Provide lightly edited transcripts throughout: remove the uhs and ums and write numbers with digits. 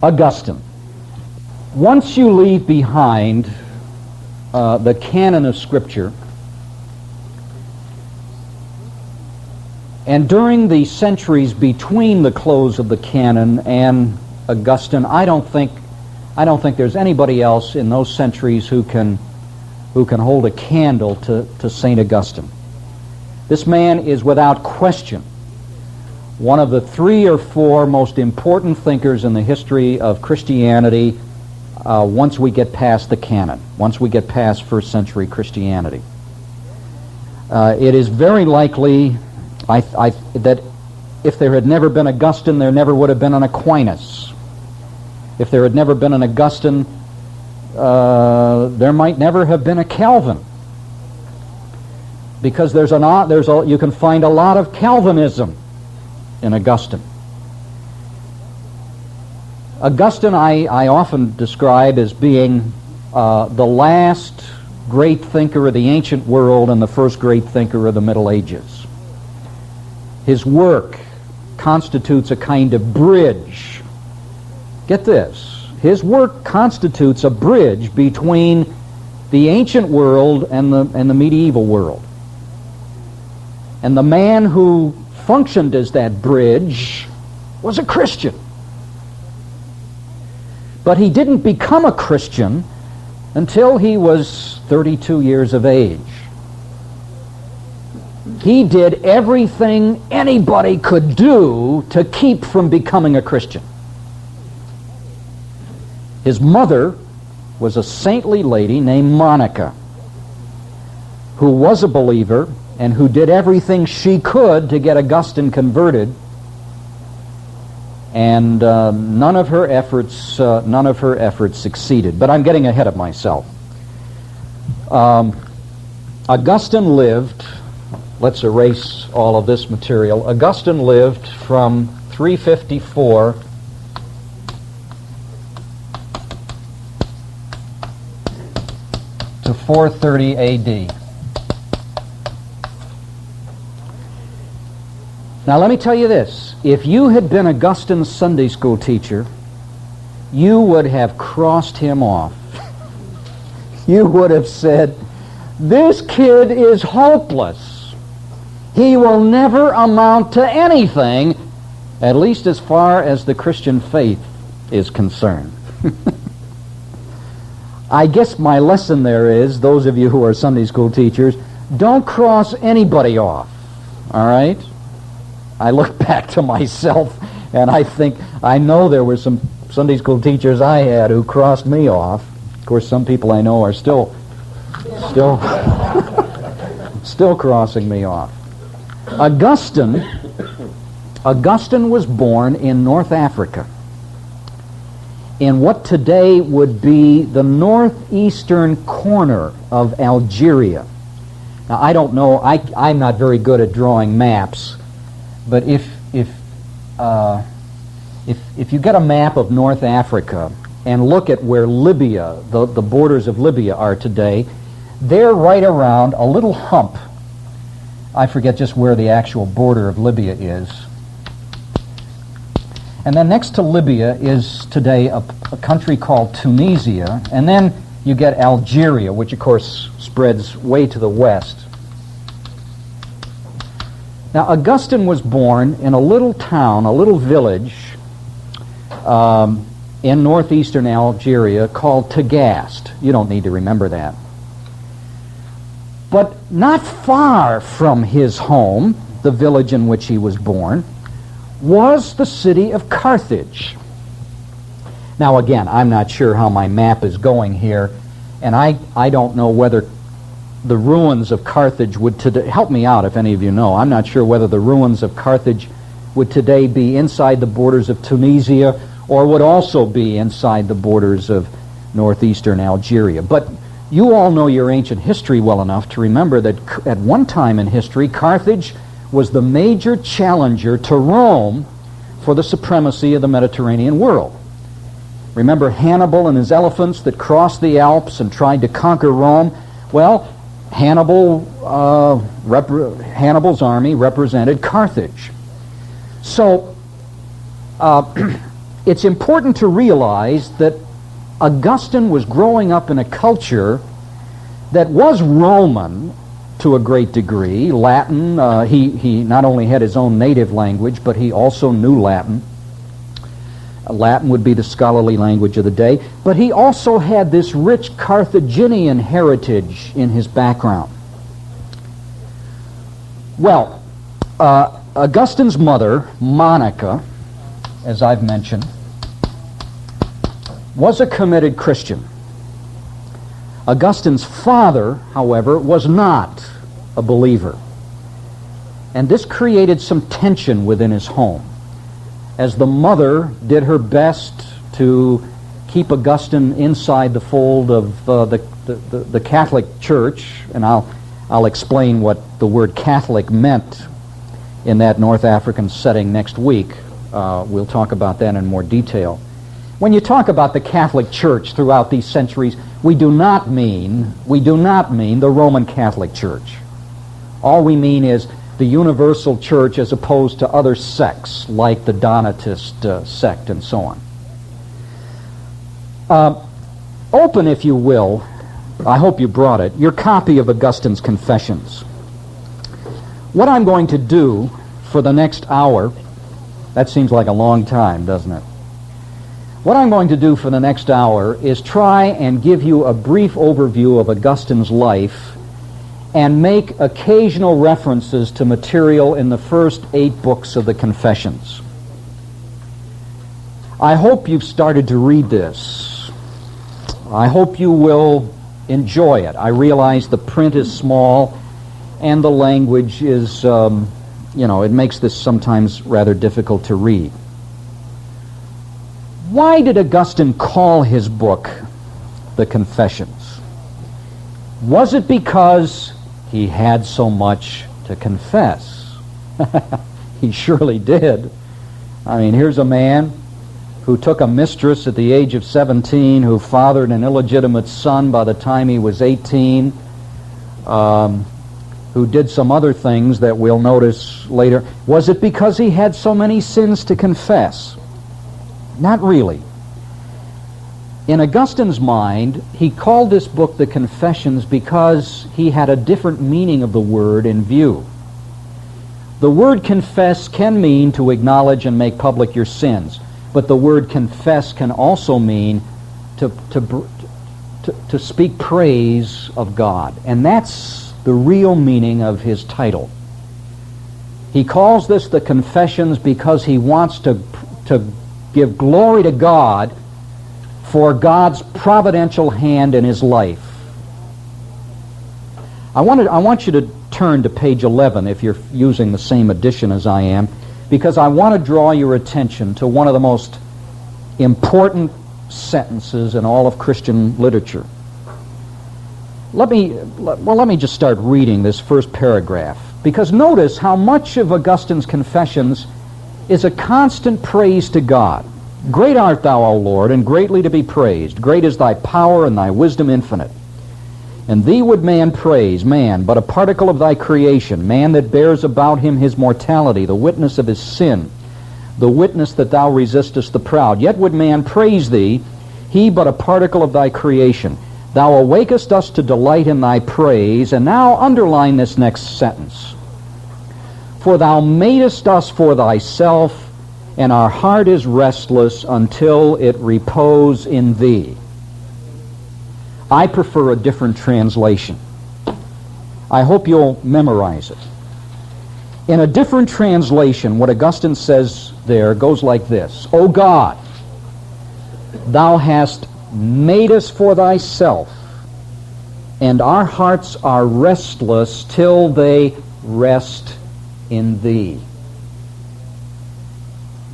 Augustine. Once you leave behind the canon of Scripture, and during the centuries between the close of the canon and Augustine, I don't think there's anybody else in those centuries who can hold a candle to St. Augustine. This man is without question one of the 3 or 4 most important thinkers in the history of Christianity once we get past the canon, once we get past first century Christianity. It is very likely that if there had never been Augustine, there never would have been an Aquinas. If there had never been an Augustine, there might never have been a Calvin. Because you can find a lot of Calvinism in Augustine. Augustine I often describe as being the last great thinker of the ancient world and the first great thinker of the Middle Ages. His work constitutes a kind of bridge. Get this. His work constitutes a bridge between the ancient world and the medieval world. And the man who functioned as that bridge was a Christian. But he didn't become a Christian until he was 32 years of age. He did everything anybody could do to keep from becoming a Christian. His mother was a saintly lady named Monica, who was a believer and who did everything she could to get Augustine converted, and none of her efforts succeeded. But I'm getting ahead of myself. Augustine lived. Let's erase all of this material. Augustine lived from 354 to 430 A.D. Now let me tell you this. If you had been Augustine's Sunday school teacher, you would have crossed him off. You would have said, "This kid is hopeless. He will never amount to anything, at least as far as the Christian faith is concerned." I guess my lesson there is, those of you who are Sunday school teachers, don't cross anybody off, all right? I look back to myself and I know there were some Sunday school teachers I had who crossed me off. Of course, some people I know are still crossing me off. Augustine was born in North Africa, in what today would be the northeastern corner of Algeria. Now, I don't know, I'm not very good at drawing maps, but if you get a map of North Africa and look at where Libya, the borders of Libya are today, they're right around a little hump. I forget just where the actual border of Libya is. And then next to Libya is today a country called Tunisia, and then you get Algeria, which of course spreads way to the west. Now, Augustine was born in a little town, a little village in northeastern Algeria called Tagaste. You don't need to remember that. But not far from his home, the village in which he was born, was the city of Carthage. Now, again, I'm not sure how my map is going here, and I don't know whether the ruins of Carthage would today, help me out if any of you know, I'm not sure whether the ruins of Carthage would today be inside the borders of Tunisia or would also be inside the borders of northeastern Algeria. But you all know your ancient history well enough to remember that at one time in history, Carthage was the major challenger to Rome for the supremacy of the Mediterranean world. Remember Hannibal and his elephants that crossed the Alps and tried to conquer Rome? Well, Hannibal's army represented Carthage. So it's important to realize that Augustine was growing up in a culture that was Roman to a great degree. Latin, he not only had his own native language, but he also knew Latin. Latin would be the scholarly language of the day, but he also had this rich Carthaginian heritage in his background. Well, Augustine's mother, Monica, as I've mentioned, was a committed Christian. Augustine's father, however, was not a believer. And this created some tension within his home, as the mother did her best to keep Augustine inside the fold of the Catholic Church, and I'll explain what the word Catholic meant in that North African setting next week. We'll talk about that in more detail. When you talk about the Catholic Church throughout these centuries, we do not mean the Roman Catholic Church. All we mean is the universal church as opposed to other sects like the Donatist sect and so on. Open, if you will, I hope you brought it, your copy of Augustine's Confessions. What I'm going to do for the next hour, that seems like a long time, doesn't it? What I'm going to do for the next hour is try and give you a brief overview of Augustine's life and make occasional references to material in the first 8 books of the Confessions. I hope you've started to read this. I hope you will enjoy it. I realize the print is small and the language is, it makes this sometimes rather difficult to read. Why did Augustine call his book the Confessions? Was it because he had so much to confess? He surely did. I mean, here's a man who took a mistress at the age of 17, who fathered an illegitimate son by the time he was 18, who did some other things that we'll notice later. Was it because he had so many sins to confess? Not really. In Augustine's mind, he called this book the Confessions because he had a different meaning of the word in view. The word confess can mean to acknowledge and make public your sins, but the word confess can also mean to speak praise of God. And that's the real meaning of his title. He calls this the Confessions because he wants to give glory to God for God's providential hand in his life. I want you to turn to page 11 if you're using the same edition as I am, because I want to draw your attention to one of the most important sentences in all of Christian literature. Let me just start reading this first paragraph, because notice how much of Augustine's Confessions is a constant praise to God. Great art thou, O Lord, and greatly to be praised. Great is thy power and thy wisdom infinite. And thee would man praise, man, but a particle of thy creation, man that bears about him his mortality, the witness of his sin, the witness that thou resistest the proud. Yet would man praise thee, he but a particle of thy creation. Thou awakest us to delight in thy praise. And now underline this next sentence. For thou madest us for thyself, and our heart is restless until it repose in thee. I prefer a different translation. I hope you'll memorize it. In a different translation, what Augustine says there goes like this. O God, thou hast made us for thyself, and our hearts are restless till they rest in thee.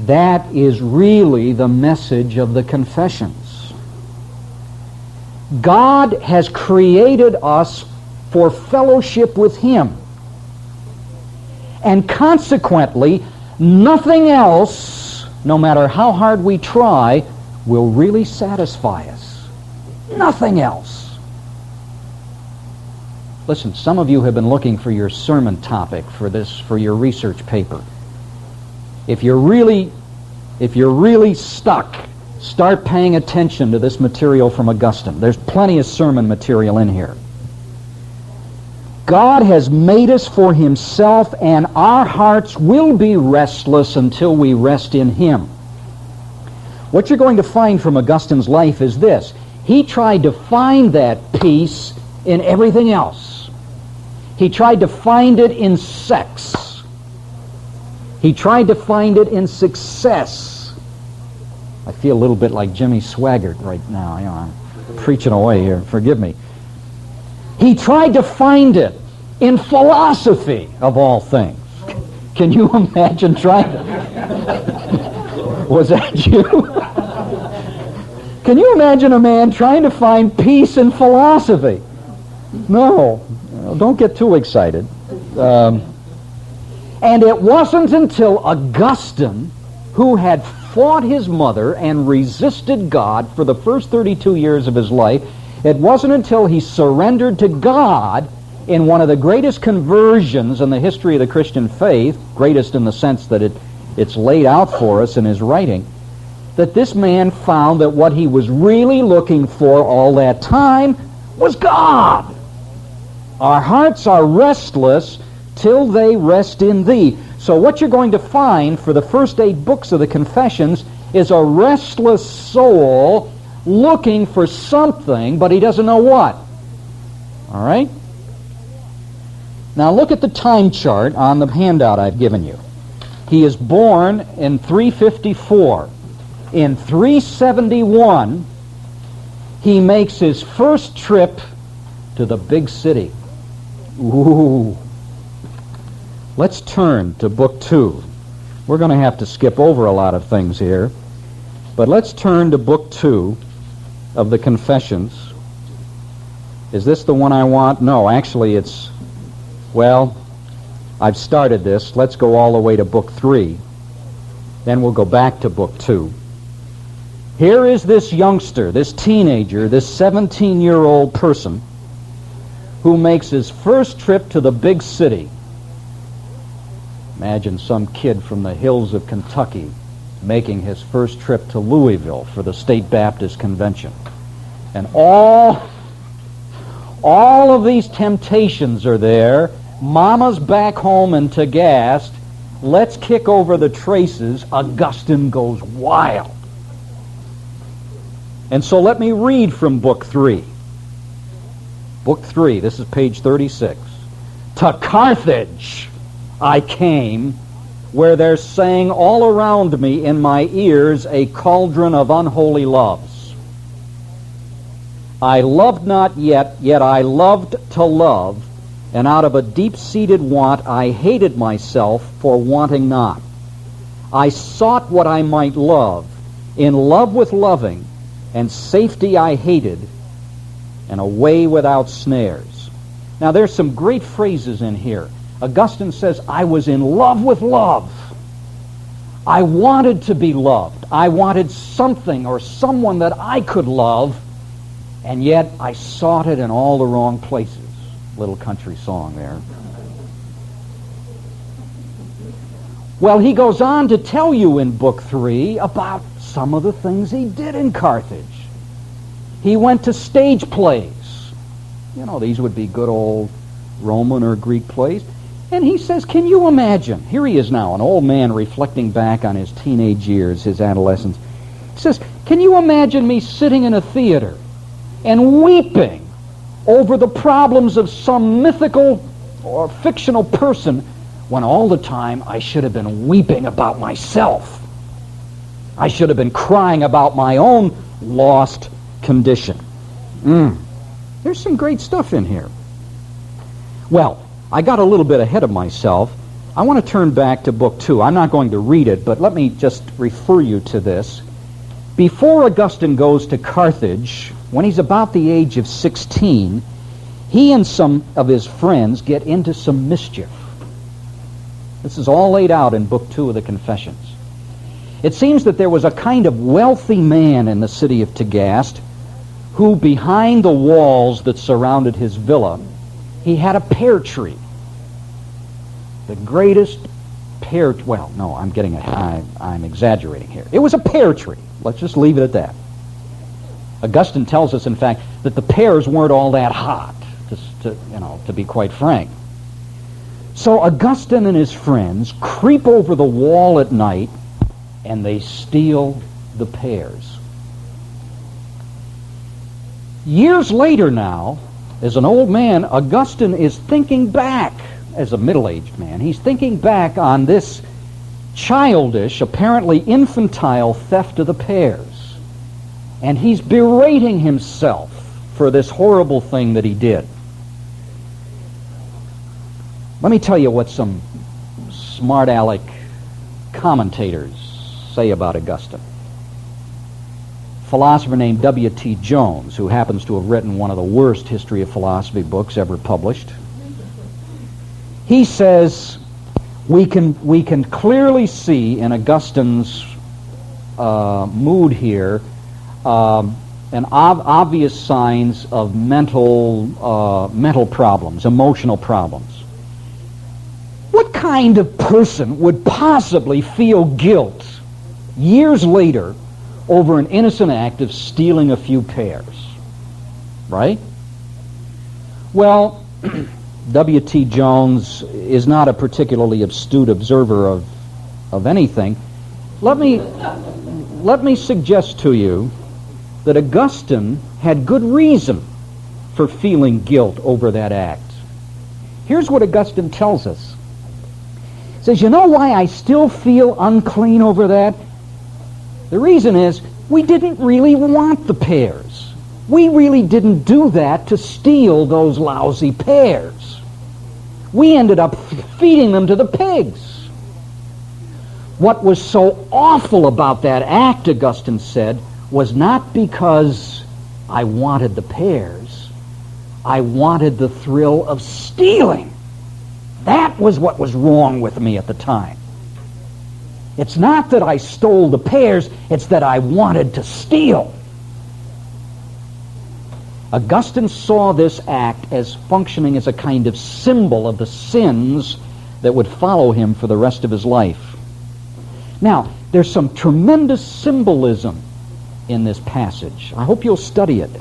That is really the message of the Confessions. God has created us for fellowship with him. And consequently, nothing else, no matter how hard we try, will really satisfy us. Nothing else. Listen, some of you have been looking for your sermon topic for your research paper. If you're really If you're really stuck, start paying attention to this material from Augustine. There's plenty of sermon material in here. God has made us for himself, and our hearts will be restless until we rest in him. What you're going to find from Augustine's life is this. He tried to find that peace in everything else. He tried to find it in sex. He tried to find it in success. I feel a little bit like Jimmy Swaggart right now. You know, I'm preaching away here. Forgive me. He tried to find it in philosophy, of all things. Can you imagine trying to... Was that you? Can you imagine a man trying to find peace in philosophy? No. Don't get too excited. And it wasn't until Augustine, who had fought his mother and resisted God for the first 32 years of his life, it wasn't until he surrendered to God in one of the greatest conversions in the history of the Christian faith, greatest in the sense that it's laid out for us in his writing, that this man found that what he was really looking for all that time was God. Our hearts are restless till they rest in thee. So what you're going to find for the first 8 books of the Confessions is a restless soul looking for something, but he doesn't know what. All right? Now look at the time chart on the handout I've given you. He is born in 354. In 371, he makes his first trip to the big city. Ooh. Let's turn to Book 2. We're going to have to skip over a lot of things here, but let's turn to Book 2 of the Confessions. Is this the one I want? No, actually it's, well, I've started this. Let's go all the way to Book 3. Then we'll go back to Book 2. Here is this youngster, this teenager, this 17-year-old person who makes his first trip to the big city. Imagine some kid from the hills of Kentucky making his first trip to Louisville for the State Baptist Convention. And all of these temptations are there. Mama's back home in Tagaste. Let's kick over the traces. Augustine goes wild. And so let me read from Book 3. Book 3, this is page 36. To Carthage I came, where there sang all around me in my ears a cauldron of unholy loves. I loved not yet I loved to love, and out of a deep-seated want I hated myself for wanting not. I sought what I might love, in love with loving, and safety I hated, and a way without snares. Now there's some great phrases in here. Augustine says, I was in love with love. I wanted to be loved. I wanted something or someone that I could love, and yet I sought it in all the wrong places. Little country song there. Well, he goes on to tell you in Book 3 about some of the things he did in Carthage. He went to stage plays. You know, these would be good old Roman or Greek plays. And he says, can you imagine? Here he is now, an old man reflecting back on his teenage years, his adolescence. He says, can you imagine me sitting in a theater and weeping over the problems of some mythical or fictional person when all the time I should have been weeping about myself? I should have been crying about my own lost condition. There's some great stuff in here. Well, I got a little bit ahead of myself. I want to turn back to Book 2. I'm not going to read it, but let me just refer you to this. Before Augustine goes to Carthage, when he's about the age of 16, he and some of his friends get into some mischief. This is all laid out in Book 2 of the Confessions. It seems that there was a kind of wealthy man in the city of Tagaste who, behind the walls that surrounded his villa, he had a pear tree, the greatest pear, well, no, I'm exaggerating here. It was a pear tree. Let's just leave it at that. Augustine tells us, in fact, that the pears weren't all that hot, to be quite frank. So Augustine and his friends creep over the wall at night and they steal the pears. Years later now, as an old man, Augustine is thinking back, as a middle-aged man, he's thinking back on this childish, apparently infantile theft of the pears. And he's berating himself for this horrible thing that he did. Let me tell you what some smart-aleck commentators say about Augustine. A philosopher named W.T. Jones, who happens to have written one of the worst history of philosophy books ever published, he says, we can clearly see in Augustine's mood here obvious signs of mental problems, emotional problems. What kind of person would possibly feel guilt years later over an innocent act of stealing a few pears? Right? Well, W.T. Jones is not a particularly astute observer of anything. Let me suggest to you that Augustine had good reason for feeling guilt over that act. Here's what Augustine tells us. He says, you know why I still feel unclean over that? The reason is we didn't really want the pears. We really didn't do that to steal those lousy pears. We ended up feeding them to the pigs. What was so awful about that act, Augustine said, was not because I wanted the pears. I wanted the thrill of stealing. That was what was wrong with me at the time. It's not that I stole the pears, it's that I wanted to steal. Augustine saw this act as functioning as a kind of symbol of the sins that would follow him for the rest of his life. Now, there's some tremendous symbolism in this passage. I hope you'll study it.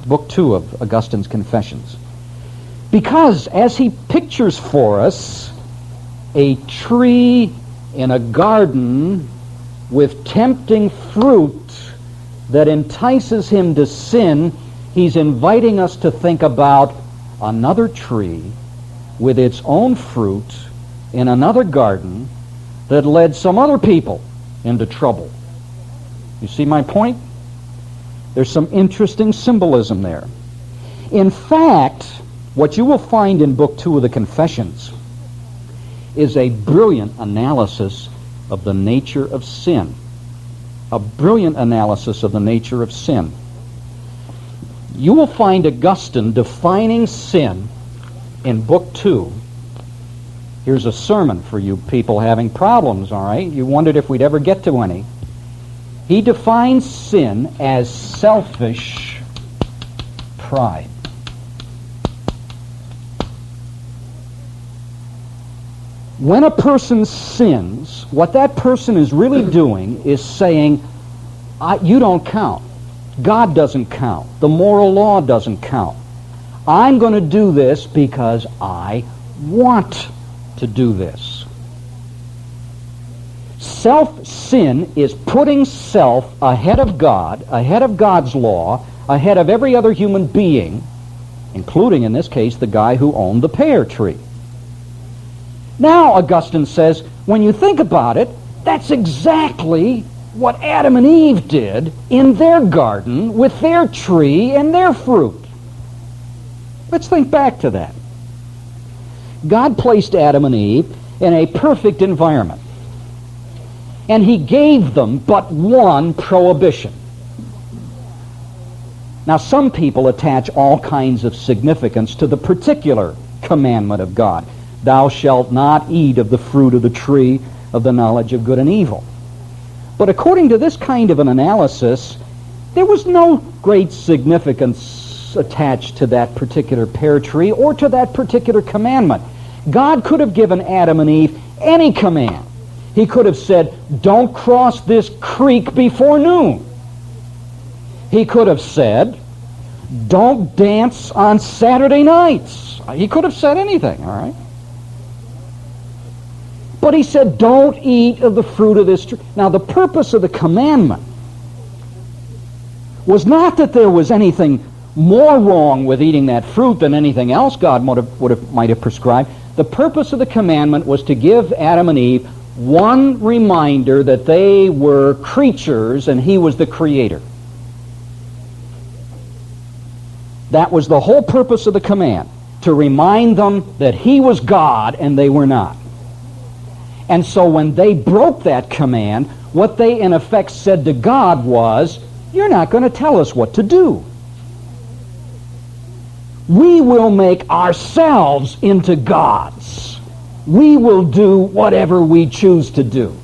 Book 2 of Augustine's Confessions. Because as he pictures for us a tree in a garden with tempting fruit that entices him to sin, he's inviting us to think about another tree with its own fruit in another garden that led some other people into trouble. You see my point? There's some interesting symbolism there. In fact, what you will find in Book 2 of the Confessions is a brilliant analysis of the nature of sin. A brilliant analysis of the nature of sin. You will find Augustine defining sin in Book 2. Here's a sermon for you people having problems, all right? You wondered if we'd ever get to any. He defines sin as selfish pride. When a person sins, what that person is really doing is saying, you don't count. God doesn't count. The moral law doesn't count. I'm going to do this because I want to do this. Self-sin is putting self ahead of God, ahead of God's law, ahead of every other human being, including, in this case, the guy who owned the pear tree. Now, Augustine says, when you think about it, that's exactly what Adam and Eve did in their garden with their tree and their fruit. Let's think back to that. God placed Adam and Eve in a perfect environment, and he gave them but one prohibition. Now, some people attach all kinds of significance to the particular commandment of God. Thou shalt not eat of the fruit of the tree of the knowledge of good and evil. But according to this kind of an analysis, there was no great significance attached to that particular pear tree or to that particular commandment. God could have given Adam and Eve any command. He could have said, don't cross this creek before noon. He could have said, don't dance on Saturday nights. He could have said anything, all right? But he said, don't eat of the fruit of this tree. Now, the purpose of the commandment was not that there was anything more wrong with eating that fruit than anything else God might have prescribed. The purpose of the commandment was to give Adam and Eve one reminder that they were creatures and he was the creator. That was the whole purpose of the command, to remind them that he was God and they were not. And so when they broke that command, what they in effect said to God was, you're not going to tell us what to do. We will make ourselves into gods. We will do whatever we choose to do.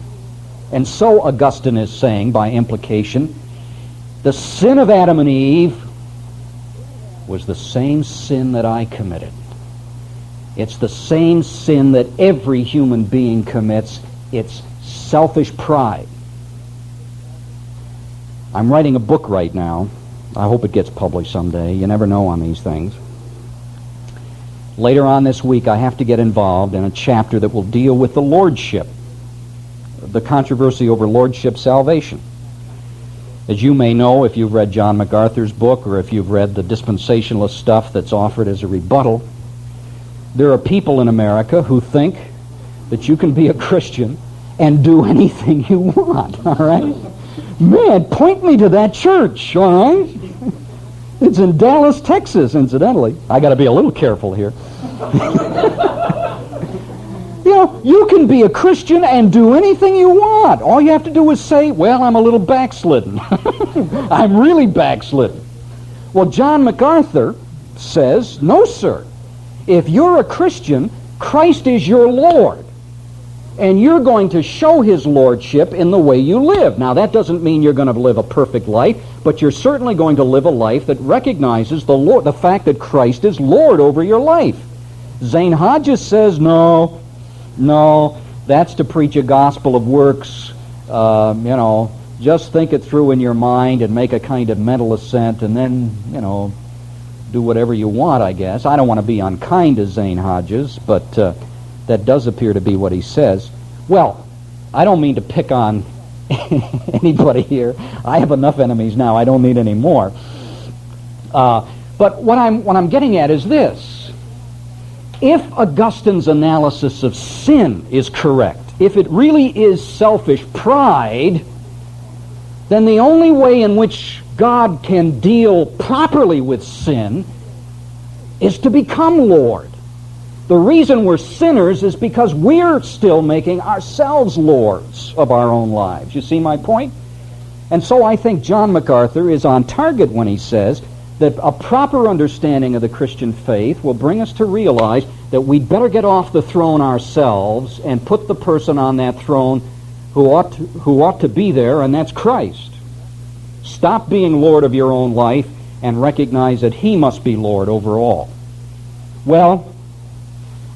And so Augustine is saying, by implication, the sin of Adam and Eve was the same sin that I committed. It's the same sin that every human being commits. It's selfish pride. I'm writing a book right now. I hope it gets published someday. You never know on these things. Later on this week, I have to get involved in a chapter that will deal with the lordship, the controversy over lordship salvation. As you may know, if you've read John MacArthur's book or if you've read the dispensationalist stuff that's offered as a rebuttal, there are people in America who think that you can be a Christian and do anything you want, all right? Man, point me to that church, all right? It's in Dallas, Texas, incidentally. I got to be a little careful here. You know, you can be a Christian and do anything you want. All you have to do is say, well, I'm a little backslidden. I'm really backslidden. Well, John MacArthur says, no, sir. If you're a Christian, Christ is your Lord. And you're going to show his lordship in the way you live. Now, that doesn't mean you're going to live a perfect life, but you're certainly going to live a life that recognizes the fact that Christ is Lord over your life. Zane Hodges says, no, that's to preach a gospel of works. Just think it through in your mind and make a kind of mental assent and then, do whatever you want, I guess. I don't want to be unkind to Zane Hodges, but that does appear to be what he says. Well, I don't mean to pick on anybody here. I have enough enemies now. I don't need any more. But what I'm getting at is this. If Augustine's analysis of sin is correct, if it really is selfish pride, then the only way in which God can deal properly with sin is to become Lord. The reason we're sinners is because we're still making ourselves lords of our own lives. You see my point? And so I think John MacArthur is on target when he says that a proper understanding of the Christian faith will bring us to realize that we'd better get off the throne ourselves and put the person on that throne who ought to be there, and that's Christ. Stop being Lord of your own life and recognize that he must be Lord over all. Well,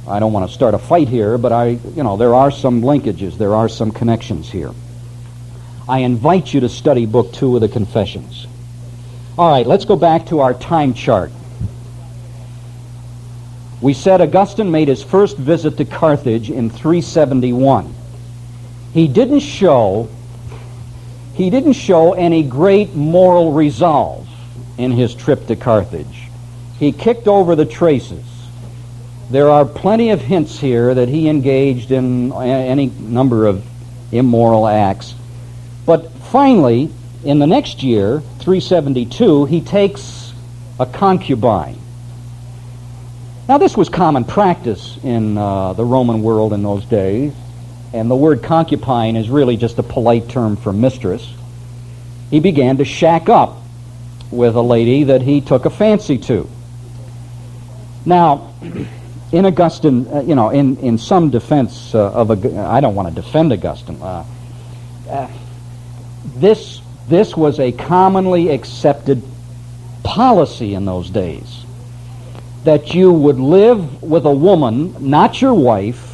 I don't want to start a fight here, but there are some linkages, there are some connections here. I invite you to study Book 2 of the Confessions. All right, let's go back to our time chart. We said Augustine made his first visit to Carthage in 371. He didn't show any great moral resolve in his trip to Carthage. He kicked over the traces. There are plenty of hints here that he engaged in any number of immoral acts. But finally, in the next year, 372, he takes a concubine. Now, this was common practice in the Roman world in those days, and the word concubine is really just a polite term for mistress. He began to shack up with a lady that he took a fancy to. Now, in Augustine, in some defense I don't want to defend Augustine. This was a commonly accepted policy in those days, that you would live with a woman, not your wife,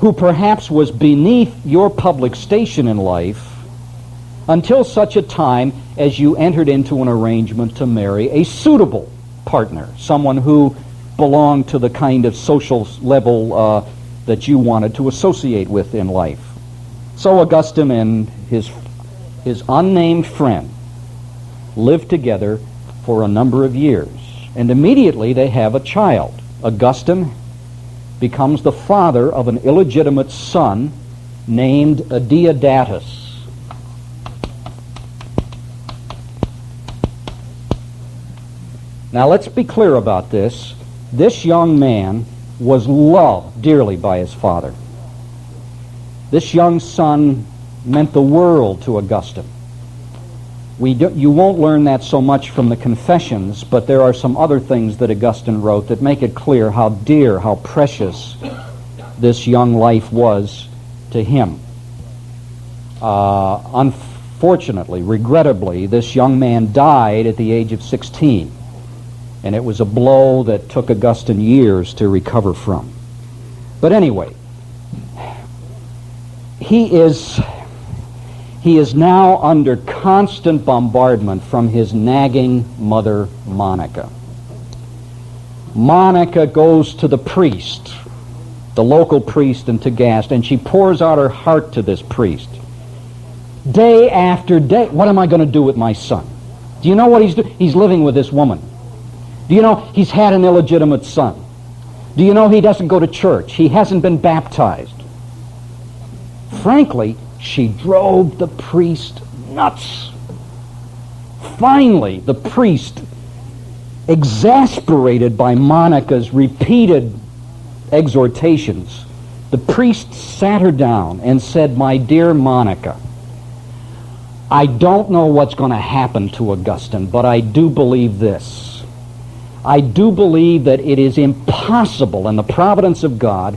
who perhaps was beneath your public station in life, until such a time as you entered into an arrangement to marry a suitable partner, someone who belonged to the kind of social level that you wanted to associate with in life. So Augustine and his unnamed friend lived together for a number of years, and immediately they have a child. Augustine becomes the father of an illegitimate son named Deodatus. Now let's be clear about this. This young man was loved dearly by his father. This young son meant the world to Augustine. You won't learn that so much from the Confessions, but there are some other things that Augustine wrote that make it clear how dear, how precious this young life was to him. Unfortunately, regrettably, this young man died at the age of 16, and it was a blow that took Augustine years to recover from. But anyway, he is now under constant bombardment from his nagging mother, Monica. Monica goes to the priest, the local priest in Tagaste, and she pours out her heart to this priest. Day after day, what am I going to do with my son? Do you know what he's doing? He's living with this woman. Do you know he's had an illegitimate son? Do you know he doesn't go to church? He hasn't been baptized. Frankly, she drove the priest nuts. Finally, the priest, exasperated by Monica's repeated exhortations, the priest sat her down and said, "My dear Monica, I don't know what's going to happen to Augustine, but I do believe this. I do believe that it is impossible in the providence of God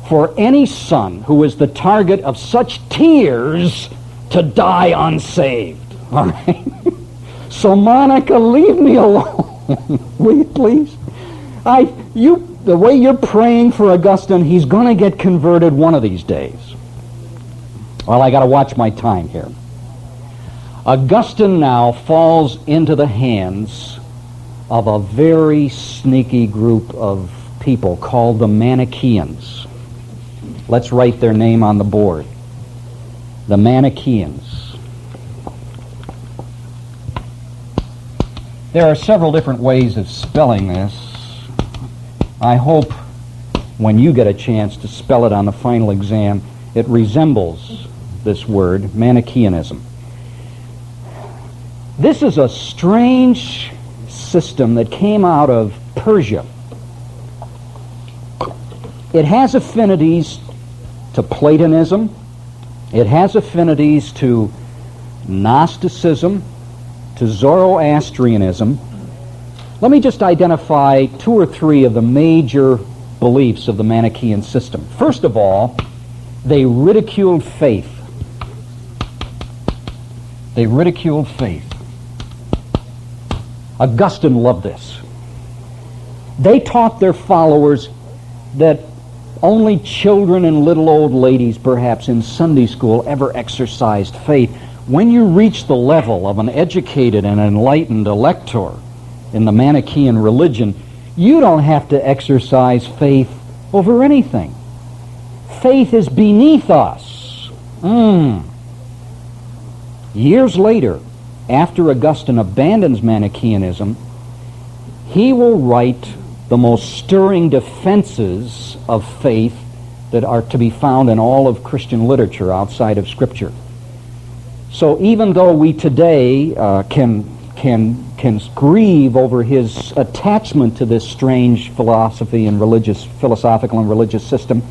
for any son who is the target of such tears to die unsaved." All right? So, Monica, leave me alone. Will you please? The way you're praying for Augustine, he's going to get converted one of these days. Well, I got to watch my time here. Augustine now falls into the hands of a very sneaky group of people called the Manichaeans. Let's write their name on the board. The Manichaeans. There are several different ways of spelling this. I hope when you get a chance to spell it on the final exam, it resembles this word, Manichaeanism. This is a strange system that came out of Persia. It has affinities to Platonism. It has affinities to Gnosticism, to Zoroastrianism. Let me just identify two or three of the major beliefs of the Manichaean system. First of all, they ridiculed faith. They ridiculed faith. Augustine loved this. They taught their followers that only children and little old ladies, perhaps in Sunday school, ever exercised faith. When you reach the level of an educated and enlightened elector in the Manichaean religion, you don't have to exercise faith over anything. Faith is beneath us. Years later, after Augustine abandons Manichaeanism, he will write the most stirring defenses of faith that are to be found in all of Christian literature outside of Scripture. So even though we today can grieve over his attachment to this strange philosophy and philosophical and religious system,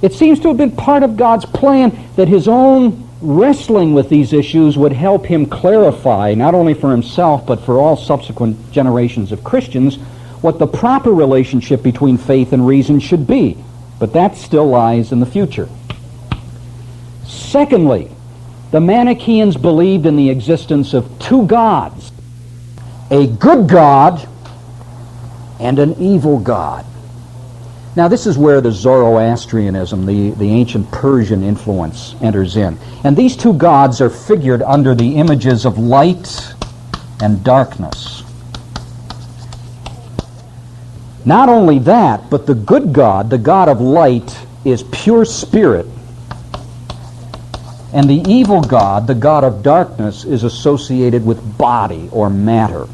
it seems to have been part of God's plan that his own wrestling with these issues would help him clarify, not only for himself but for all subsequent generations of Christians, what the proper relationship between faith and reason should be. But that still lies in the future. Secondly, the Manichaeans believed in the existence of two gods, a good God and an evil God. Now this is where the Zoroastrianism, the ancient Persian influence enters in. And these two gods are figured under the images of light and darkness. Not only that, but the good God, the God of light, is pure spirit. And the evil God, the God of darkness, is associated with body or matter.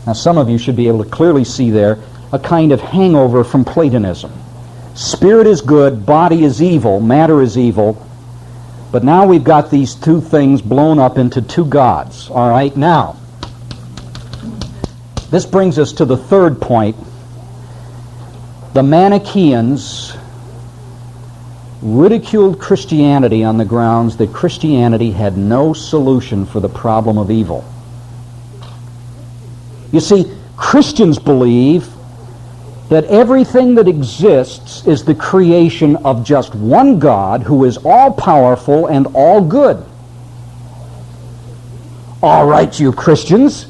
Now some of you should be able to clearly see there a kind of hangover from Platonism. Spirit is good, body is evil, matter is evil, but now we've got these two things blown up into two gods. All right, now, this brings us to the third point. The Manichaeans ridiculed Christianity on the grounds that Christianity had no solution for the problem of evil. You see, Christians believe that everything that exists is the creation of just one God who is all-powerful and all-good. All right, you Christians,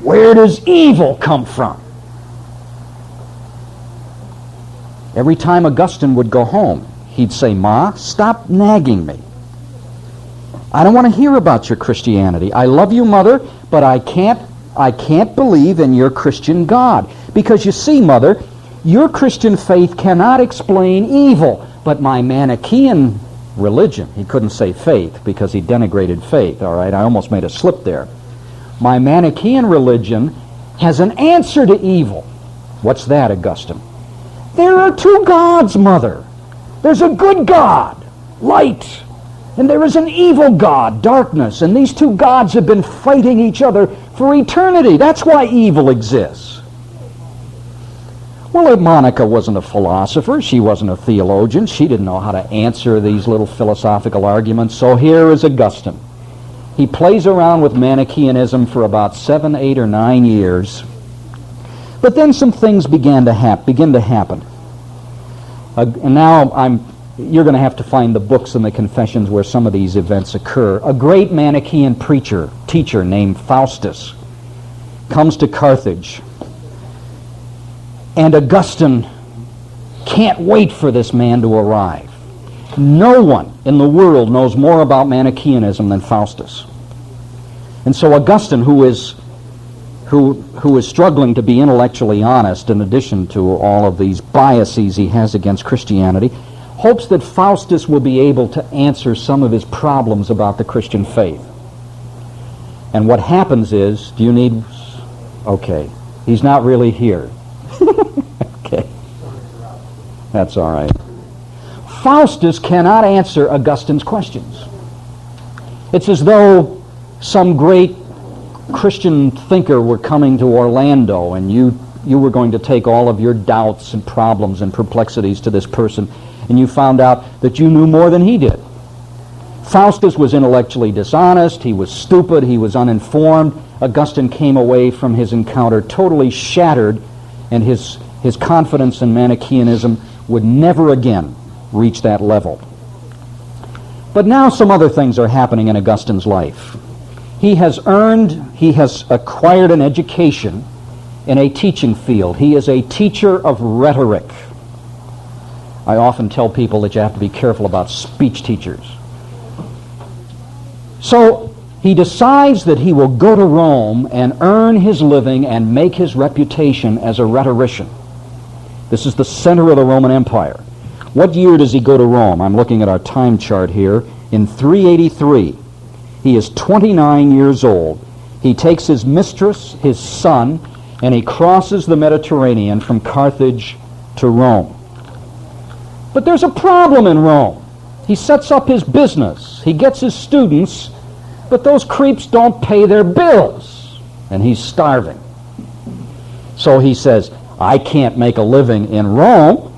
where does evil come from? Every time Augustine would go home, he'd say, "Ma, stop nagging me. I don't want to hear about your Christianity. I love you, Mother, but I can't believe in your Christian God. Because you see, Mother, your Christian faith cannot explain evil, but my Manichaean religion," he couldn't say faith because he denigrated faith, all right? I almost made a slip there. "My Manichaean religion has an answer to evil." What's that, Augustine? "There are two gods, Mother. There's a good God, light, and there is an evil God, darkness, and these two gods have been fighting each other for eternity. That's why evil exists." Well, Monica wasn't a philosopher. She wasn't a theologian. She didn't know how to answer these little philosophical arguments. So here is Augustine. He plays around with Manichaeanism for about 7, 8, or 9 years. But then some things begin to happen. And now you're going to have to find the books and the confessions where some of these events occur. A great Manichaean teacher named Faustus comes to Carthage. And Augustine can't wait for this man to arrive. No one in the world knows more about Manichaeanism than Faustus. And so Augustine, who is struggling to be intellectually honest in addition to all of these biases he has against Christianity, hopes that Faustus will be able to answer some of his problems about the Christian faith. And what happens is, okay, he's not really here. Okay, that's all right. Faustus cannot answer Augustine's questions. It's as though some great Christian thinker were coming to Orlando and you were going to take all of your doubts and problems and perplexities to this person, and you found out that you knew more than he did. Faustus was intellectually dishonest, he was stupid, he was uninformed. Augustine came away from his encounter totally shattered, and his confidence in Manichaeanism would never again reach that level. But now some other things are happening in Augustine's life. He has acquired an education in a teaching field. He is a teacher of rhetoric. I often tell people that you have to be careful about speech teachers. So he decides that he will go to Rome and earn his living and make his reputation as a rhetorician. This is the center of the Roman Empire. What year does he go to Rome? I'm looking at our time chart here. In 383. He is 29 years old. He takes his mistress, his son, and he crosses the Mediterranean from Carthage to Rome. But there's a problem in Rome. He sets up his business. He gets his students, but those creeps don't pay their bills, and he's starving. So he says, I can't make a living in Rome.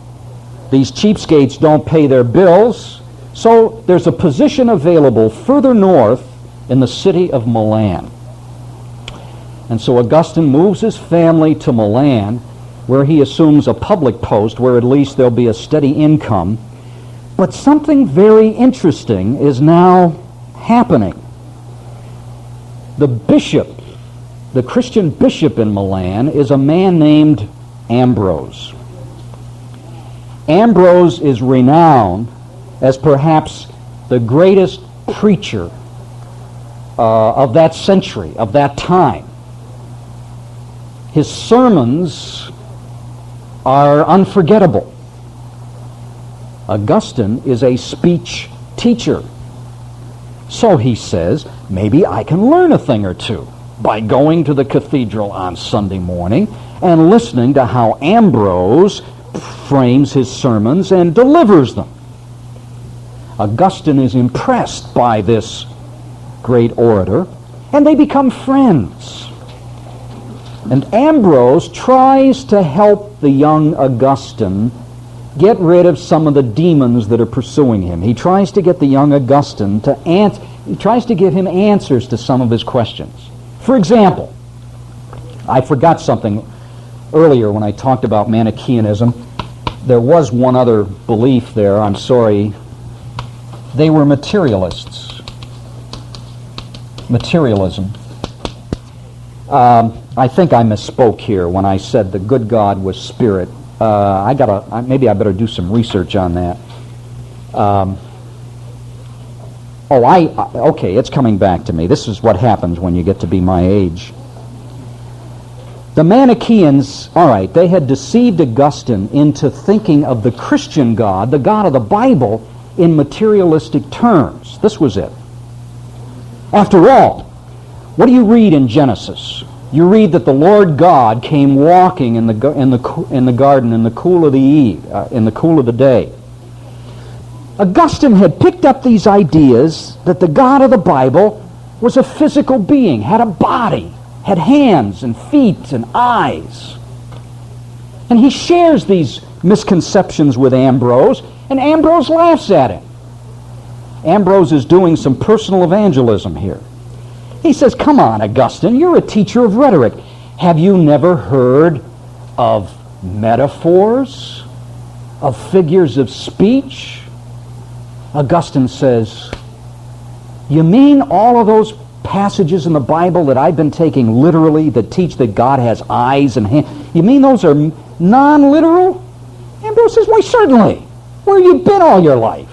These cheapskates don't pay their bills. So there's a position available further north in the city of Milan. And so Augustine moves his family to Milan, where he assumes a public post where at least there'll be a steady income. But something very interesting is now happening. The bishop, the Christian bishop in Milan, is a man named Ambrose. Ambrose is renowned as perhaps the greatest preacher of that century, of that time. His sermons are unforgettable. Augustine is a speech teacher. So he says, maybe I can learn a thing or two by going to the cathedral on Sunday morning and listening to how Ambrose frames his sermons and delivers them. Augustine is impressed by this great orator, and they become friends. And Ambrose tries to help the young Augustine get rid of some of the demons that are pursuing him. He tries to get the young Augustine he tries to give him answers to some of his questions. For example, I forgot something earlier when I talked about Manichaeanism. There was one other belief there, I'm sorry. They were materialists. Materialism. I think I misspoke here when I said the good God was spirit. Maybe I better do some research on that. Okay, it's coming back to me. This is what happens when you get to be my age. The Manichaeans, all right, they had deceived Augustine into thinking of the Christian God, the God of the Bible, in materialistic terms. This was it. After all, what do you read in Genesis? You read that the Lord God came walking in the garden in the cool of the eve, in the cool of the day. Augustine had picked up these ideas that the God of the Bible was a physical being, had a body, had hands and feet and eyes. And he shares these misconceptions with Ambrose, and Ambrose laughs at him. Ambrose is doing some personal evangelism here. He says, come on, Augustine, you're a teacher of rhetoric. Have you never heard of metaphors, of figures of speech? Augustine says, you mean all of those passages in the Bible that I've been taking literally that teach that God has eyes and hands? You mean those are non-literal? Ambrose says, why certainly. Where have you been all your life?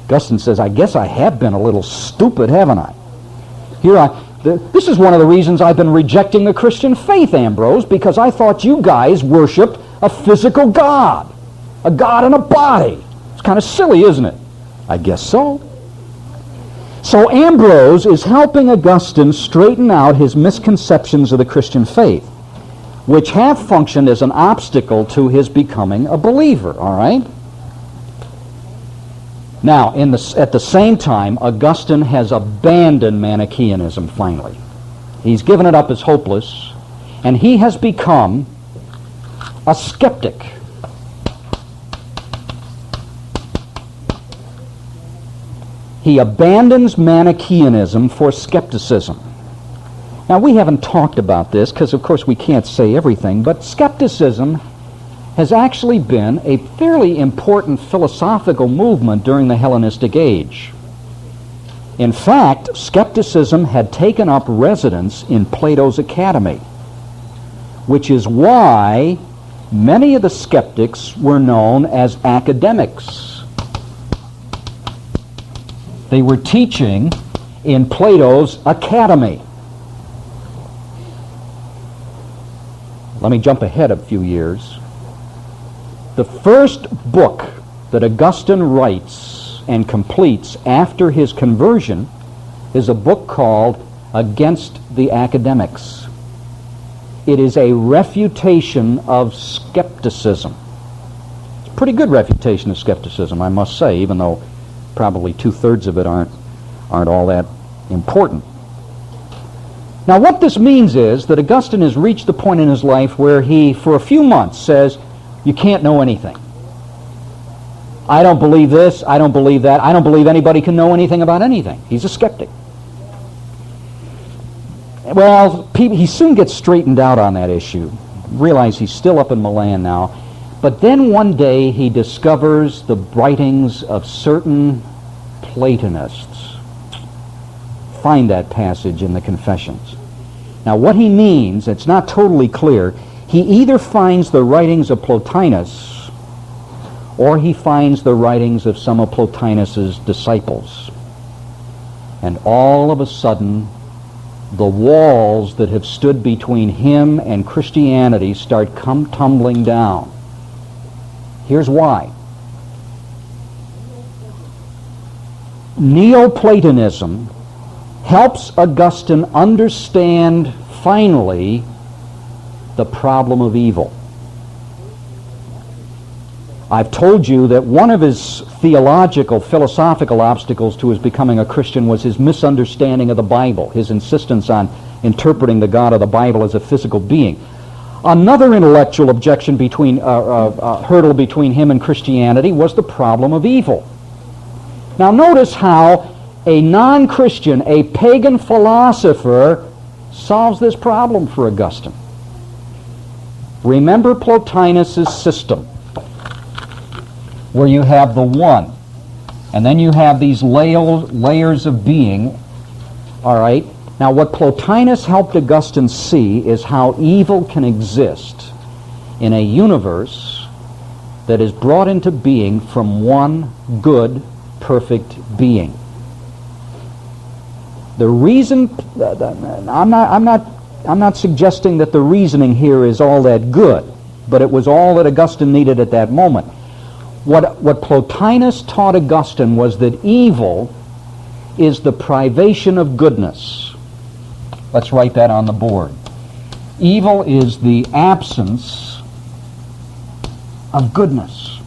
Augustine says, I guess I have been a little stupid, haven't I? This is one of the reasons I've been rejecting the Christian faith, Ambrose, because I thought you guys worshipped a physical God, a God in a body. It's kind of silly, isn't it? I guess so. So Ambrose is helping Augustine straighten out his misconceptions of the Christian faith, which have functioned as an obstacle to his becoming a believer, all right? Now, at the same time, Augustine has abandoned Manichaeanism finally. He's given it up as hopeless, and he has become a skeptic. He abandons Manichaeanism for skepticism. Now, we haven't talked about this because, of course, we can't say everything, but skepticism has actually been a fairly important philosophical movement during the Hellenistic age. In fact, skepticism had taken up residence in Plato's academy, which is why many of the skeptics were known as academics. They were teaching in Plato's academy. Let me jump ahead a few years. The first book that Augustine writes and completes after his conversion is a book called Against the Academics. It is a refutation of skepticism. It's a pretty good refutation of skepticism, I must say, even though probably 2/3 of it aren't all that important. Now, what this means is that Augustine has reached the point in his life where he, for a few months, says, you can't know anything. I don't believe this, I don't believe that, I don't believe anybody can know anything about anything. He's a skeptic. Well, he soon gets straightened out on that issue. Realize he's still up in Milan now. But then one day he discovers the writings of certain Platonists. Find that passage in the Confessions. Now what he means, it's not totally clear. He either finds the writings of Plotinus or he finds the writings of some of Plotinus's disciples. And all of a sudden, the walls that have stood between him and Christianity start tumbling down. Here's why. Neoplatonism helps Augustine understand, finally, the problem of evil. I've told you that one of his theological, philosophical obstacles to his becoming a Christian was his misunderstanding of the Bible, his insistence on interpreting the God of the Bible as a physical being. Another intellectual objection hurdle between him and Christianity was the problem of evil. Now notice how a non-Christian, a pagan philosopher, solves this problem for Augustine. Remember Plotinus' system, where you have the one, and then you have these layers of being. All right? Now what Plotinus helped Augustine see is how evil can exist in a universe that is brought into being from one good, perfect being. The reason, I'm not suggesting that the reasoning here is all that good, but it was all that Augustine needed at that moment. What Plotinus taught Augustine was that evil is the privation of goodness. Let's write that on the board. Evil is the absence of goodness.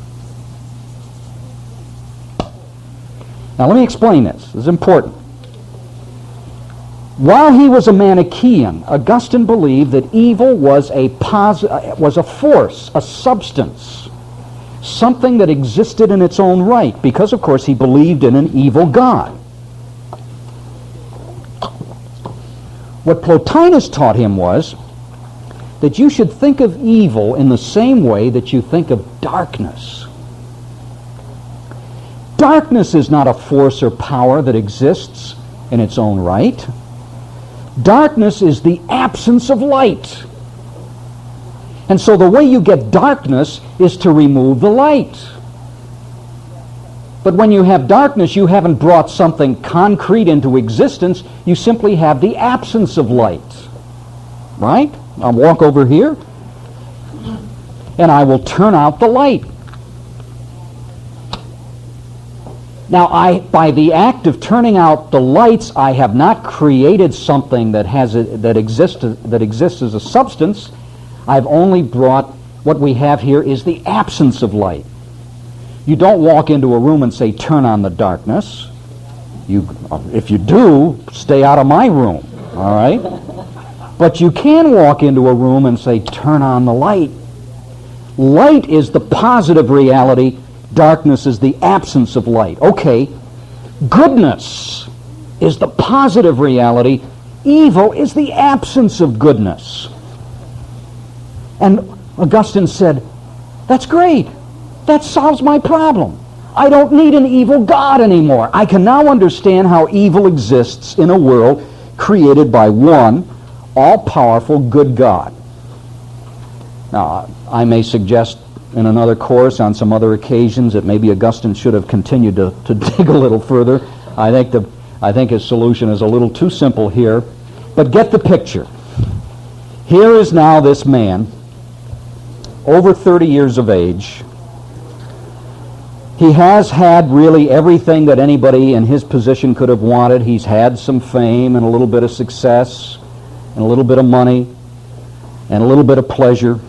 Now let me explain this. This is important. While he was a Manichaean, Augustine believed that evil was a force, a substance, something that existed in its own right, because, of course, he believed in an evil God. What Plotinus taught him was that you should think of evil in the same way that you think of darkness. Darkness is not a force or power that exists in its own right. Darkness is the absence of light. And so the way you get darkness is to remove the light. But when you have darkness, you haven't brought something concrete into existence. You simply have the absence of light. Right? I'll walk over here, and I will turn out the light. Now, by the act of turning out the lights, I have not created something that exists as a substance. I've only brought, what we have here is the absence of light. You don't walk into a room and say, turn on the darkness. If you do, stay out of my room, all right? But you can walk into a room and say, turn on the light. Light is the positive reality. Darkness is the absence of light. Okay, goodness is the positive reality. Evil is the absence of goodness. And Augustine said, that's great. That solves my problem. I don't need an evil God anymore. I can now understand how evil exists in a world created by one all-powerful good God. Now, I may suggest in another course, on some other occasions, that maybe Augustine should have continued to dig a little further. I think his solution is a little too simple here. But get the picture. Here is now this man, over 30 years of age. He has had really everything that anybody in his position could have wanted. He's had some fame and a little bit of success and a little bit of money and a little bit of pleasure.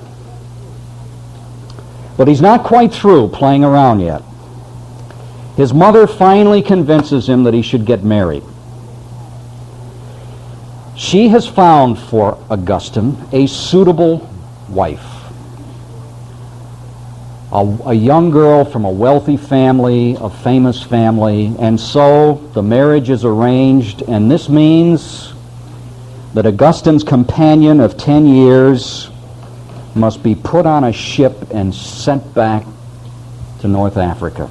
But he's not quite through playing around yet. His mother finally convinces him that he should get married. She has found for Augustine a suitable wife. A young girl from a wealthy family, a famous family, and so the marriage is arranged, and this means that Augustine's companion of 10 years must be put on a ship and sent back to North Africa.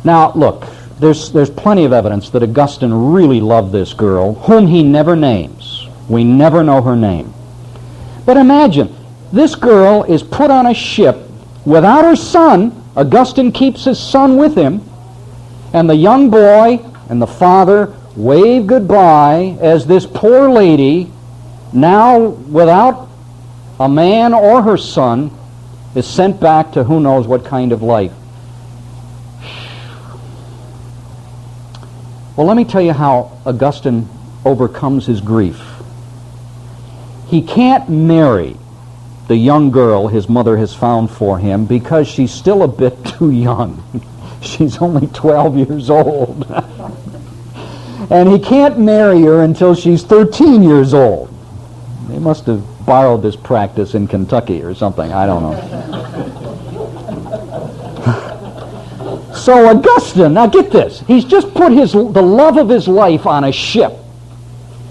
Now, look, there's plenty of evidence that Augustine really loved this girl, whom he never names. We never know her name. But imagine, this girl is put on a ship without her son. Augustine keeps his son with him, and the young boy and the father wave goodbye as this poor lady, now without a man or her son, is sent back to who knows what kind of life. Well, let me tell you how Augustine overcomes his grief. He can't marry the young girl his mother has found for him because she's still a bit too young. She's only 12 years old. And he can't marry her until she's 13 years old. They must have borrowed this practice in Kentucky or something. I don't know. So Augustine, now get this, he's just put the love of his life on a ship,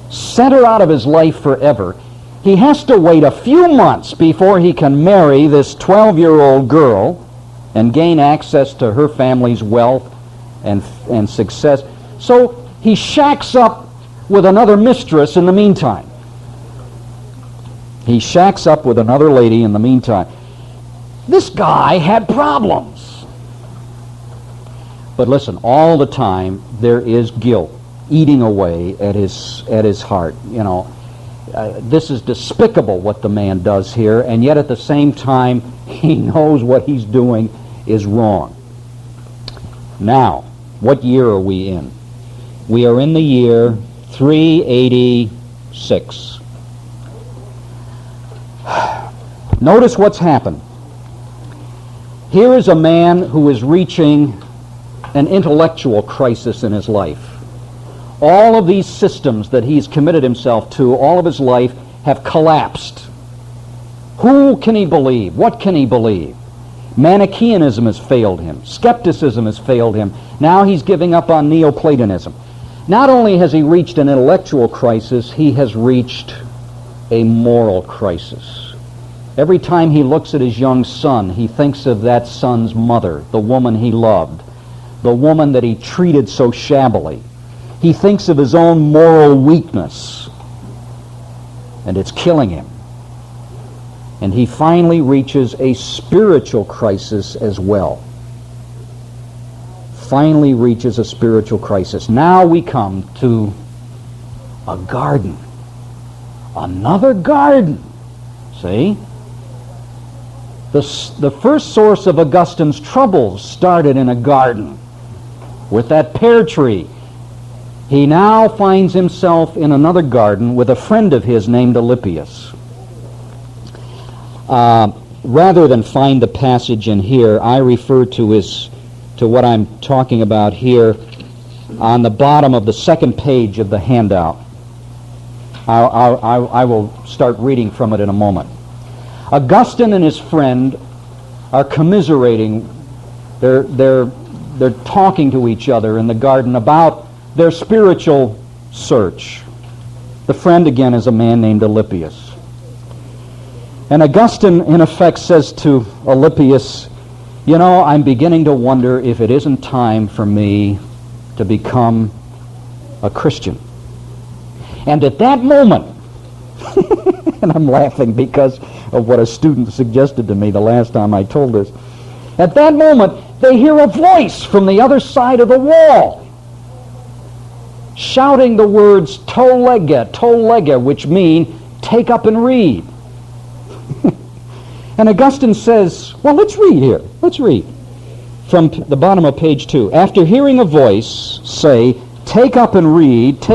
sent her out of his life forever. He has to wait a few months before he can marry this 12-year-old girl and gain access to her family's wealth and success. So he shacks up with another mistress in the meantime. He shacks up with another lady in the meantime. This guy had problems. But listen, all the time there is guilt eating away at his heart. You know, this is despicable what the man does here, and yet at the same time he knows what he's doing is wrong. Now, what year are we in? We are in the year 386. Notice what's happened. Here is a man who is reaching an intellectual crisis in his life. All of these systems that he's committed himself to all of his life have collapsed. Who can he believe? What can he believe? Manichaeanism has failed him. Skepticism has failed him. Now he's giving up on Neoplatonism. Not only has he reached an intellectual crisis, he has reached a moral crisis. Every time he looks at his young son, he thinks of that son's mother, the woman he loved, the woman that he treated so shabbily. He thinks of his own moral weakness, and it's killing him. And he finally reaches a spiritual crisis as well. Finally reaches a spiritual crisis. Now we come to a garden. Another garden. See? The first source of Augustine's troubles started in a garden with that pear tree. He now finds himself in another garden with a friend of his named Alypius. Rather than find the passage in here, I refer to what I'm talking about here on the bottom of the second page of the handout. I will start reading from it in a moment. Augustine and his friend are commiserating. They're talking to each other in the garden about their spiritual search. The friend, again, is a man named Alypius. And Augustine, in effect, says to Alypius, you know, I'm beginning to wonder if it isn't time for me to become a Christian. And at that moment, and I'm laughing because of what a student suggested to me the last time I told this, at that moment, they hear a voice from the other side of the wall shouting the words to lege, which mean take up and read. And Augustine says, well, let's read here. Let's read from the bottom of page 2. After hearing a voice say, take up and read,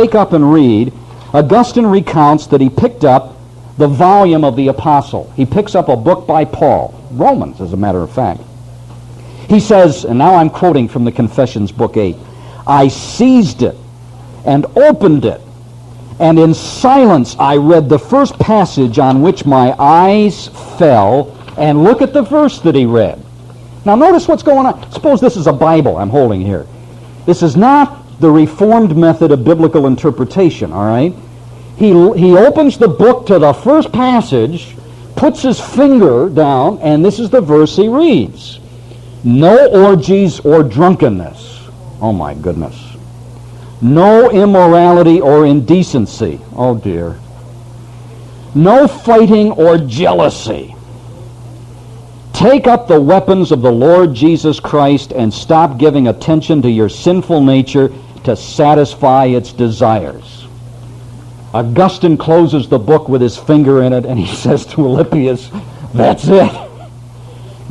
Augustine recounts that he picked up the volume of the apostle. He picks up a book by Paul, Romans, as a matter of fact. He says, and now I'm quoting from the Confessions, Book 8, I seized it and opened it, and in silence I read the first passage on which my eyes fell, and look at the verse that he read. Now notice what's going on. Suppose this is a Bible I'm holding here. This is not the Reformed method of biblical interpretation, all right? He opens the book to the first passage, puts his finger down, and this is the verse he reads. No orgies or drunkenness. Oh my goodness. No immorality or indecency. Oh dear. No fighting or jealousy. Take up the weapons of the Lord Jesus Christ and stop giving attention to your sinful nature to satisfy its desires. Augustine closes the book with his finger in it, and he says to Alypius, that's it.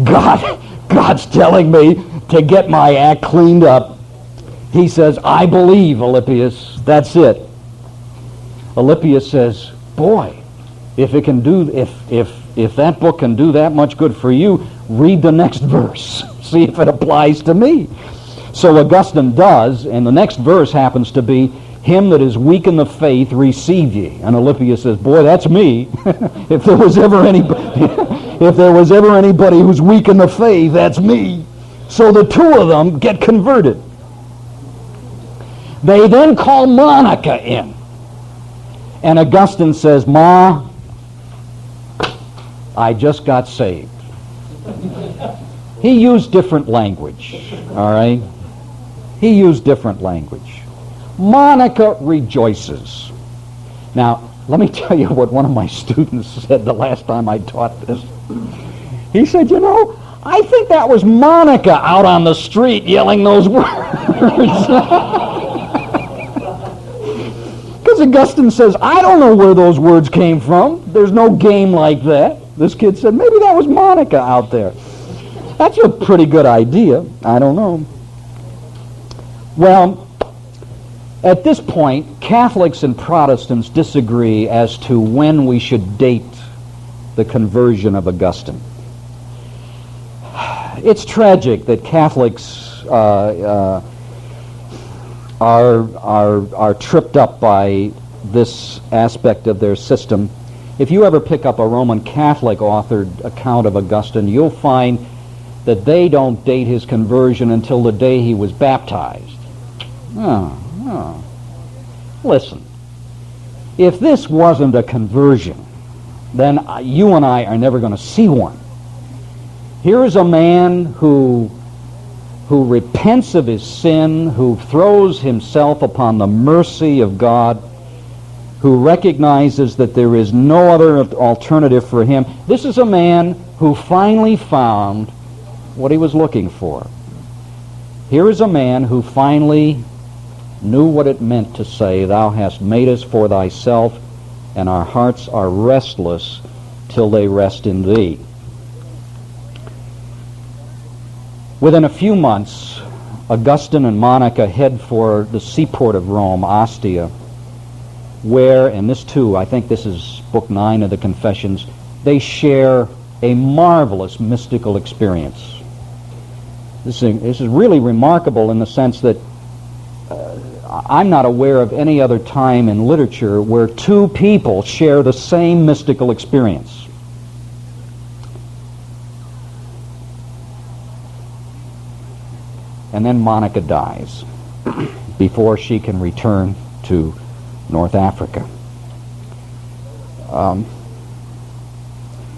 God's telling me to get my act cleaned up. He says, I believe, Alypius. That's it. Alypius says, boy, if that book can do that much good for you, read the next verse. See if it applies to me. So Augustine does, and the next verse happens to be, him that is weak in the faith, receive ye. And Alypius says, boy, that's me. If there was ever anybody who's weak in the faith, that's me. So the two of them get converted. They then call Monica in. And Augustine says, Ma, I just got saved. He used different language, all right? He used different language. Monica rejoices. Now, let me tell you what one of my students said the last time I taught this. He said, you know, I think that was Monica out on the street yelling those words. Because Augustine says, I don't know where those words came from. There's no game like that. This kid said, maybe that was Monica out there. That's a pretty good idea. I don't know. Well, at this point, Catholics and Protestants disagree as to when we should date the conversion of Augustine. It's tragic that Catholics are tripped up by this aspect of their system. If you ever pick up a Roman Catholic authored account of Augustine, you'll find that they don't date his conversion until the day he was baptized. Listen, if this wasn't a conversion, then you and I are never going to see one. Here is a man who repents of his sin, who throws himself upon the mercy of God, who recognizes that there is no other alternative for him. This is a man who finally found what he was looking for. Here is a man who finally knew what it meant to say, Thou hast made us for thyself, and our hearts are restless till they rest in thee. Within a few months, Augustine and Monica head for the seaport of Rome, Ostia, where, and this too, I think this is book 9 of the Confessions, they share a marvelous mystical experience. This is really remarkable in the sense that I'm not aware of any other time in literature where two people share the same mystical experience. And then Monica dies before she can return to North Africa.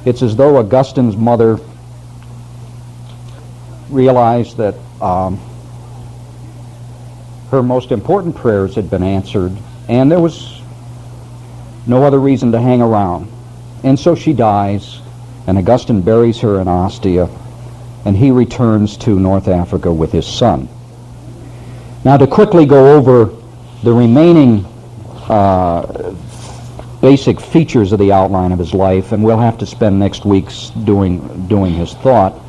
It's as though Augustine's mother realized that her most important prayers had been answered, and there was no other reason to hang around. And so she dies, and Augustine buries her in Ostia, and he returns to North Africa with his son. Now, to quickly go over the remaining basic features of the outline of his life, and we'll have to spend next week doing his thought.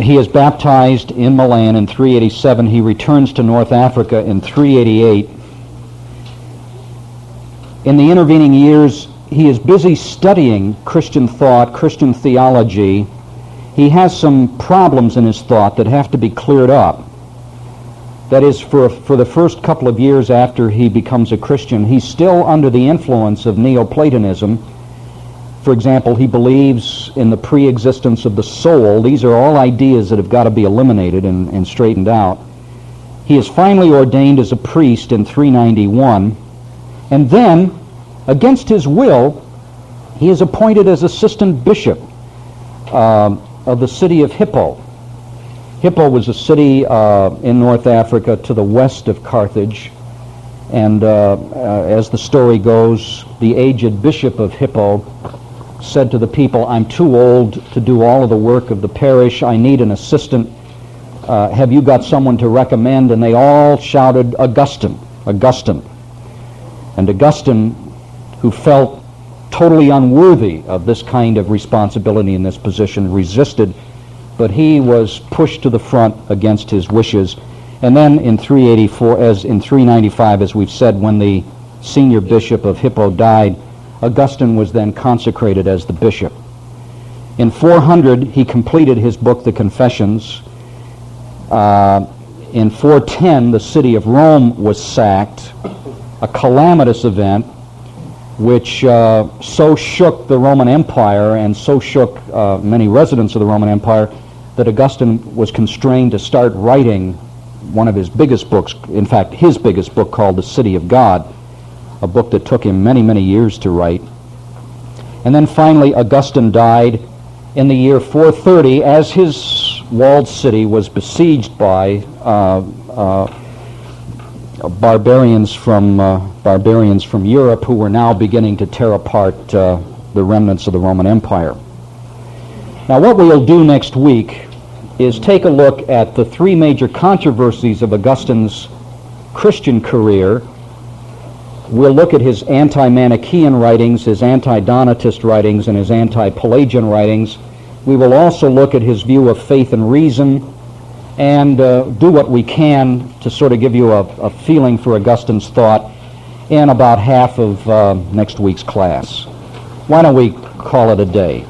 He is baptized in Milan in 387. He returns to North Africa in 388. In the intervening years, he is busy studying Christian thought, Christian theology. He has some problems in his thought that have to be cleared up. That is, for the first couple of years after he becomes a Christian, he's still under the influence of Neoplatonism. For example, he believes in the pre-existence of the soul. These are all ideas that have got to be eliminated and straightened out. He is finally ordained as a priest in 391, and then, against his will, he is appointed as assistant bishop of the city of Hippo. Hippo was a city in North Africa to the west of Carthage, And as the story goes, the aged bishop of Hippo said to the people, "I'm too old to do all of the work of the parish. I need an assistant. Have you got someone to recommend?" And they all shouted, "Augustine, Augustine." And Augustine, who felt totally unworthy of this kind of responsibility in this position, resisted, but he was pushed to the front against his wishes. And then in 395, as we've said, when the senior bishop of Hippo died, Augustine was then consecrated as the bishop. In 400, he completed his book, The Confessions. In 410, the city of Rome was sacked, a calamitous event which so shook the Roman Empire and so shook many residents of the Roman Empire that Augustine was constrained to start writing one of his biggest books, in fact, his biggest book, called The City of God, a book that took him many, many years to write. And then finally, Augustine died in the year 430 as his walled city was besieged by barbarians from Europe, who were now beginning to tear apart the remnants of the Roman Empire. Now, what we'll do next week is take a look at the three major controversies of Augustine's Christian career. We'll look at his anti-Manichaean writings, his anti-Donatist writings, and his anti-Pelagian writings. We will also look at his view of faith and reason, and do what we can to sort of give you a feeling for Augustine's thought in about half of next week's class. Why don't we call it a day?